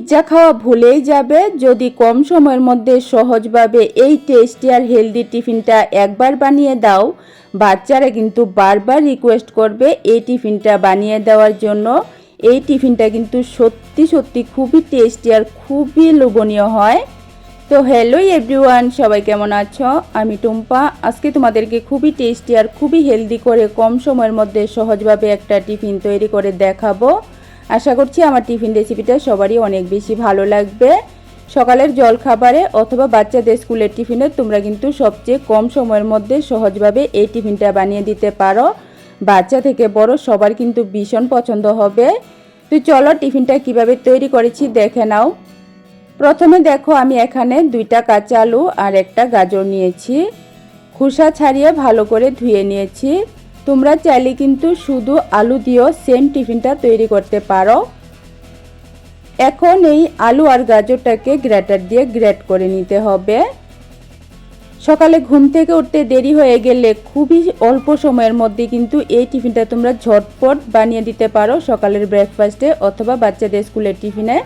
Pizza খাওয়া ভুলেই যাবে যদি কম সময়ের মধ্যে সহজভাবে এই টেস্টি আর হেলদি টিফিনটা একবার বানিয়ে দাও। বাচ্চারা কিন্তু বারবার রিকোয়েস্ট করবে এই টিফিনটা বানিয়ে দেওয়ার জন্য। এই টিফিনটা কিন্তু সত্যি সত্যি খুবই টেস্টি আর খুবই লোভনীয় হয়। তো হ্যালো এভরিওয়ান, সবাই কেমন আছো? আমি টুম্পা। আজকে তোমাদেরকে খুবই টেস্টি আর খুবই হেলদি করে কম সময়ের মধ্যে সহজভাবে একটা টিফিন তৈরি করে দেখাবো। আশা করছি আমার টিফিন রেসিপিটা সবারই অনেক বেশি ভালো লাগবে। সকালের জলখাবারে অথবা বাচ্চাদের স্কুলের টিফিনে তোমরা কিন্তু সবচেয়ে কম সময়ের মধ্যে সহজভাবে এই টিফিনটা বানিয়ে দিতে পারো। বাচ্চা থেকে বড় সবার কিন্তু ভীষণ পছন্দ হবে। তো চলো টিফিনটা কিভাবে তৈরি করেছি দেখে নাও। প্রথমে দেখো আমি এখানে 2টা কাঁচা আলু আর একটা গাজর নিয়েছি। খোসা ছাড়িয়ে ভালো করে ধুয়ে নিয়েছি। তোমরা চাইলে কিন্তু শুধু আলু দিয়েও সেম টিফিনটা তৈরি করতে পারো। এখন এই আলু আর গাজরটাকে গ্রেটার দিয়ে গ্রেট করে নিতে হবে। সকালে ঘুম থেকে উঠতে দেরি হয়ে গেলে খুবই অল্প সময়ের মধ্যে কিন্তু এই টিফিনটা তোমরা ঝটপট বানিয়ে দিতে পারো সকালের ব্রেকফাস্টে অথবা বাচ্চাদের স্কুলের টিফিনে।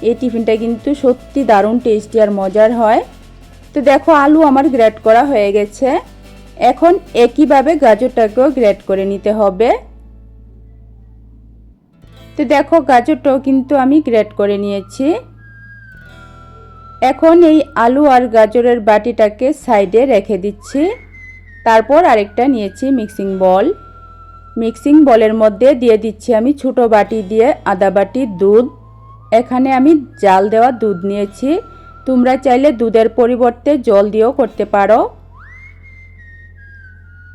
এই টিফিনটা কিন্তু সত্যি দারুণ টেস্টি আর মজার হয়। তো দেখো আলু আমার গ্রেট করা হয়ে গেছে। এখন একইভাবে গাজরটাকেও গ্রেট করে নিতে হবে। তো দেখো গাজরটাও কিন্তু আমি গ্রেট করে নিয়েছি। এখন এই আলু আর গাজরের বাটিটাকে সাইডে রেখে দিচ্ছি। তারপর আরেকটা নিয়েছি মিক্সিং বল। মিক্সিং বলের মধ্যে দিয়ে দিচ্ছি আমি ছোট বাটি দিয়ে আধা বাটি দুধ। এখানে আমি জাল দেওয়া দুধ নিয়েছি। তোমরা চাইলে দুধের পরিবর্তে জল দিয়েও করতে পারো।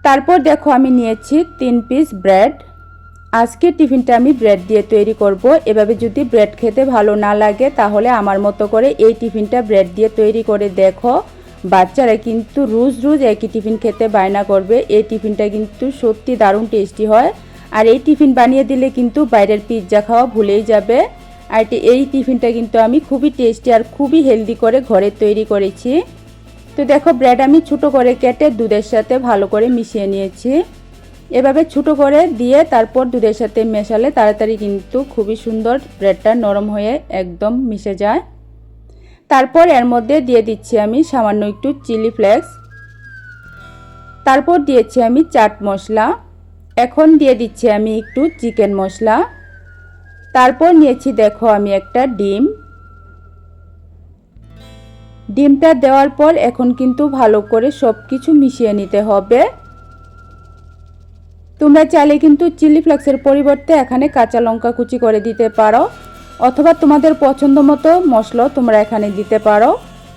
তারপর দেখো আমি নিয়েছি 3 পিস ব্রেড। আজকে টিফিনটা আমি ব্রেড দিয়ে তৈরি করব। এভাবে যদি ব্রেড খেতে ভালো না লাগে তাহলে আমার মতো করে এই টিফিনটা ব্রেড দিয়ে তৈরি করে দেখো। বাচ্চারা কিন্তু রোজ রোজ একই টিফিন খেতে বায়না করবে। এই টিফিনটা কিন্তু সত্যি দারুণ টেস্টি হয়। আর এই টিফিন বানিয়ে দিলে কিন্তু বাইরের পিৎজা খাওয়া ভুলেই যাবে। আর এই টিফিনটা কিন্তু আমি খুবই টেস্টি আর খুবই হেলদি করে ঘরে তৈরি করেছি। তো দেখো ব্রেড আমি ছোটো করে কেটে দুধের সাথে ভালো করে মিশিয়ে নিয়েছি। এভাবে ছোটো করে দিয়ে তারপর দুধের সাথে মেশালে তাড়াতাড়ি কিন্তু খুবই সুন্দর ব্রেডটা নরম হয়ে একদম মিশে যায়। তারপর এর মধ্যে দিয়ে দিচ্ছি আমি সামান্য একটু চিলি ফ্লেক্স। তারপর দিয়েছি আমি চাট মশলা। এখন দিয়ে দিচ্ছি আমি একটু চিকেন মশলা। তারপর নিয়েছি দেখো আমি একটা ডিম। ডিমটা দেওয়ার পর এখন কিন্তু ভালো করে সব কিছু মিশিয়ে নিতে হবে। তোমরা চাইলে কিন্তু চিলি ফ্লেক্সের পরিবর্তে এখানে কাঁচা লঙ্কা কুচি করে দিতে পারো অথবা তোমাদের পছন্দ মতো মশলা তোমরা এখানে দিতে পারো।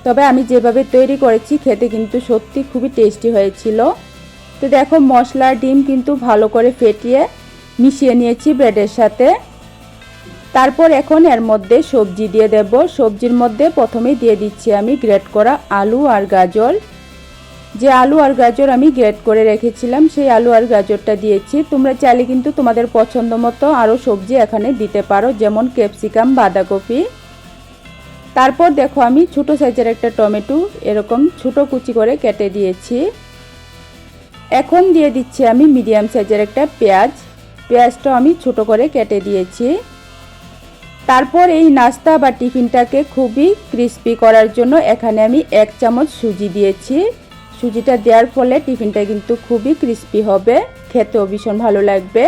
তবে আমি যেভাবে তৈরি করেছি খেতে কিন্তু সত্যি খুবই টেস্টি হয়েছিল। তো দেখো মশলা ডিম কিন্তু ভালো করে ফেটিয়ে মিশিয়ে নিয়েছি ব্রেডের সাথে। তারপর এখন এর মধ্যে সবজি দিয়ে দেব। সবজির মধ্যে প্রথমেই দিয়ে দিচ্ছি আমি গ্রেট করা আলু আর গাজর। যে আলু আর গাজর আমি গ্রেট করে রেখেছিলাম সেই আলু আর গাজরটা দিয়েছি। তোমরা চাইলে কিন্তু তোমাদের পছন্দ মতো আরও সবজি এখানে দিতে পারো, যেমন ক্যাপসিকাম, বাঁধাকপি। তারপর দেখো আমি ছোট সাইজের একটা টমেটো এরকম ছোট কুচি করে কেটে দিয়েছি। এখন দিয়ে দিচ্ছি আমি মিডিয়াম সাইজের একটা পেঁয়াজ। পেঁয়াজটা আমি ছোট করে কেটে দিয়েছি। তারপর এই নাস্তা বা টিফিনটাকে খুবই ক্রিস্পি করার জন্য এখানে আমি 1 চামচ সুজি দিয়েছি। সুজিটা দেওয়ার ফলে টিফিনটা কিন্তু খুবই ক্রিস্পি হবে, খেতেও ভীষণ ভালো লাগবে।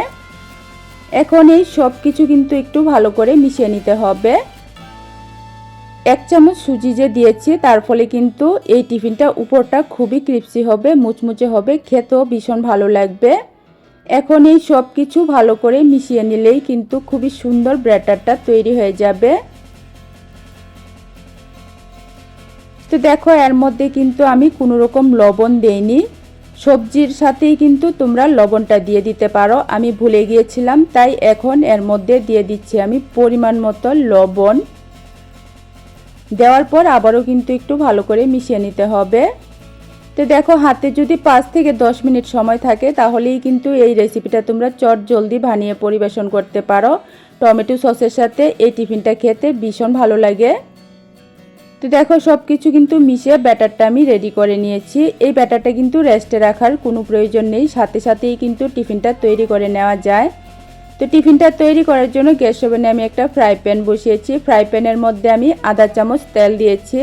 এখন এই সব কিছু কিন্তু একটু ভালো করে মিশিয়ে নিতে হবে। 1 চামচ সুজি যে দিয়েছি তার ফলে কিন্তু এই টিফিনটা উপরটা খুবই ক্রিস্পি হবে, মুচমুচে হবে, খেতেও ভীষণ ভালো লাগবে। এখন এই সব কিছু ভালো করে মিশিয়ে নিলেই কিন্তু খুবই সুন্দর ব্যাটারটা তৈরি হয়ে যাবে। তো দেখো এর মধ্যে কিন্তু আমি কোনো রকম লবণ দেইনি। সবজির সাথেই কিন্তু তোমরা লবণটা দিয়ে দিতে পারো, আমি ভুলে গিয়েছিলাম, তাই এখন এর মধ্যে দিয়ে দিচ্ছি আমি পরিমাণ মতো লবণ। দেওয়ার পর আবারও কিন্তু একটু ভালো করে মিশিয়ে নিতে হবে। তো দেখো হাতে যদি 5 থেকে 10 মিনিট সময় থাকে তাহলেই কিন্তু এই রেসিপিটা তোমরা চট জলদি বানিয়ে পরিবেশন করতে পারো। টমেটো সসের সাথে এই টিফিনটা খেতে ভীষণ ভালো লাগে। তো দেখো সব কিছু কিন্তু মিশিয়ে ব্যাটারটা আমি রেডি করে নিয়েছি। এই ব্যাটারটা কিন্তু রেস্টে রাখার কোনো প্রয়োজন নেই, সাথে সাথেই কিন্তু টিফিনটা তৈরি করে নেওয়া যায়। তো টিফিনটা তৈরি করার জন্য গ্যাস ওভেনে আমি একটা ফ্রাই প্যান বসিয়েছি। ফ্রাই প্যানের মধ্যে আমি আধা চামচ তেল দিয়েছি।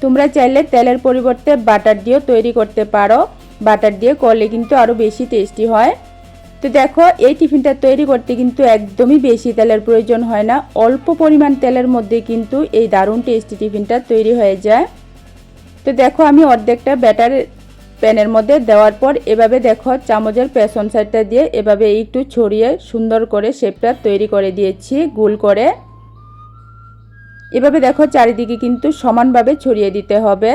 তোমরা চাইলে তেলের পরিবর্তে বাটার দিয়েও তৈরি করতে পারো। বাটার দিয়ে করলে কিন্তু আরও বেশি টেস্টি হয়। তো দেখো এই টিফিনটা তৈরি করতে কিন্তু একদমই বেশি তেলের প্রয়োজন হয় না। অল্প পরিমাণ তেলের মধ্যে কিন্তু এই দারুণ টেস্টি টিফিনটা তৈরি হয়ে যায়। তো দেখো আমি অর্ধেকটা ব্যাটার প্যানের মধ্যে দেওয়ার পর এভাবে দেখো চামচের পেছন সাইডটা দিয়ে এভাবে একটু ছড়িয়ে সুন্দর করে শেপটা তৈরি করে দিয়েছি গোল করে। এভাবে দেখো চারিদিকে কিন্তু সমানভাবে ছড়িয়ে দিতে হবে।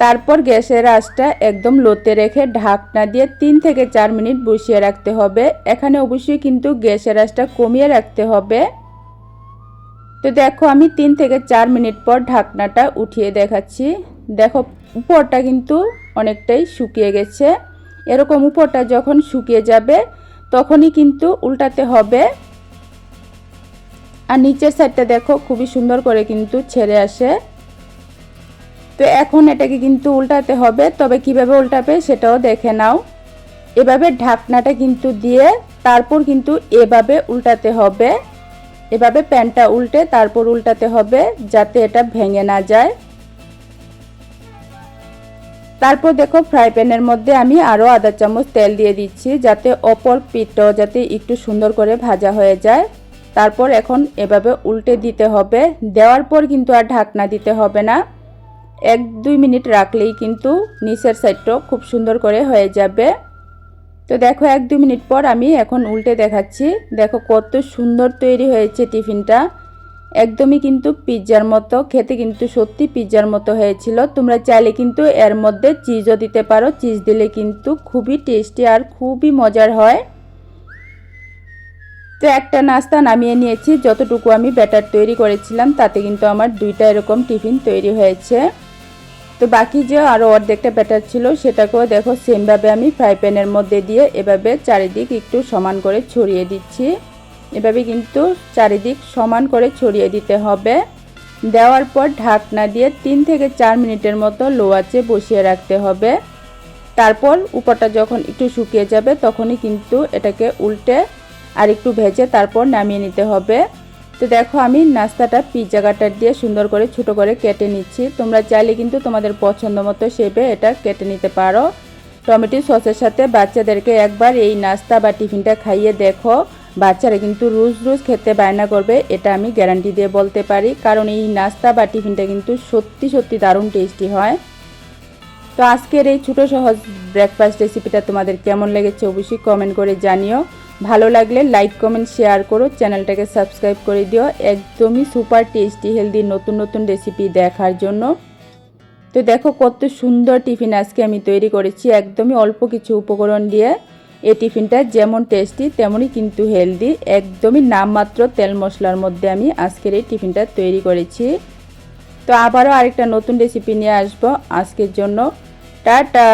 তারপর গ্যাসের আঁচটা একদম লোতে রেখে ঢাকনা দিয়ে 3 থেকে 4 মিনিট বসিয়ে রাখতে হবে। এখানে অবশ্যই কিন্তু গ্যাসের আঁচটা কমিয়ে রাখতে হবে। তো দেখো আমি 3 থেকে 4 মিনিট পর ঢাকনাটা উঠিয়ে দেখাচ্ছি। দেখো উপরটা কিন্তু অনেকটাই শুকিয়ে গেছে। এরকম উপরটা যখন শুকিয়ে যাবে তখনই কিন্তু উল্টাতে হবে। আর নিচের সাইডটা দেখো খুবই সুন্দর করে কিন্তু ছেড়ে আসে। তো এখন এটাকে কিন্তু উল্টাতে হবে, তবে কিভাবে উল্টাবে সেটাও দেখে নাও। এভাবে ঢাকনাটা কিন্তু দিয়ে তারপর কিন্তু এভাবে উল্টাতে হবে। এভাবে প্যানটা উল্টে তারপর উল্টাতে হবে যাতে এটা ভেঙে না যায়। তারপর দেখো ফ্রাই প্যানের মধ্যে আমি আরও আধা চামচ তেল দিয়ে দিচ্ছি যাতে অপর পিঠটাও যাতে একটু সুন্দর করে ভাজা হয়ে যায়। তারপর এখন এভাবে উল্টে দিতে হবে। দেওয়ার পর কিন্তু আর ঢাকনা দিতে হবে না। 1-2 মিনিট রাখলেই কিন্তু নিচের সাইডটাও খুব সুন্দর করে হয়ে যাবে। তো দেখো 1-2 মিনিট পর আমি এখন উল্টে দেখাচ্ছি। দেখো কত সুন্দর তৈরি হয়েছে টিফিনটা। একদমই কিন্তু পিৎজার মতো খেতে, কিন্তু সত্যি পিৎজার মতো হয়েছিল। তোমরা চাইলে কিন্তু এর মধ্যে চিজও দিতে পারো। চিজ দিলে কিন্তু খুবই টেস্টি আর খুবই মজার হয়। তো একটা নাস্তা নামিয়ে নিয়েছি। যতটুকু আমি ব্যাটার তৈরি করেছিলাম তাতে কিন্তু আমার 2টা এরকম টিফিন তৈরি হয়েছে। তো বাকি যে আরও অর্ধেকটা ব্যাটার ছিল সেটাকেও দেখো সেমভাবে আমি ফ্রাই প্যানের মধ্যে দিয়ে এভাবে চারিদিক একটু সমান করে ছড়িয়ে দিচ্ছি। এভাবে কিন্তু চারিদিক সমান করে ছড়িয়ে দিতে হবে। দেওয়ার পর ঢাকনা দিয়ে 3 থেকে 4 মিনিটের মতো লো আঁচে বসিয়ে রাখতে হবে। তারপর উপরটা যখন একটু শুকিয়ে যাবে তখনই কিন্তু এটাকে উল্টে আর একটু ভেজে তারপর নামিয়ে নিতে হবে। তো দেখো আমি নাস্তাটা পিৎজা কাটার দিয়ে সুন্দর করে ছোট করে কেটে নিচ্ছি। তোমরা চাইলে কিন্তু তোমাদের পছন্দ মতো শেপে এটা কেটে নিতে পারো। টমেটো সসের সাথে বাচ্চাদেরকে একবার এই নাস্তা বা টিফিনটা খাইয়ে দেখো, বাচ্চারা কিন্তু রোজ রোজ খেতে বায়না করবে, এটা আমি গ্যারান্টি দিয়ে বলতে পারি। কারণ এই নাস্তা বা টিফিনটা কিন্তু সত্যি সত্যি দারুণ টেস্টি হয়। তো আজকের এই ছোটো সহজ ব্রেকফাস্ট রেসিপিটা তোমাদের কেমন লেগেছে অবশ্যই কমেন্ট করে জানিও। ভালো লাগলে লাইক কমেন্ট শেয়ার করো, চ্যানেলটাকে সাবস্ক্রাইব করে দিও একদমই সুপার টেস্টি হেলদি নতুন নতুন রেসিপি দেখার জন্য। তো দেখো কত সুন্দর টিফিন আজকে আমি তৈরি করেছি একদমই অল্প কিছু উপকরণ দিয়ে। এই টিফিনটা যেমন টেস্টি তেমনই কিন্তু হেলদি, একদমই নামমাত্র তেল মশলার মধ্যে আমি আজকের এই টিফিনটা তৈরি করেছি। তো আবারও আরেকটা নতুন রেসিপি নিয়ে আসবো। আজকের জন্য টাটা।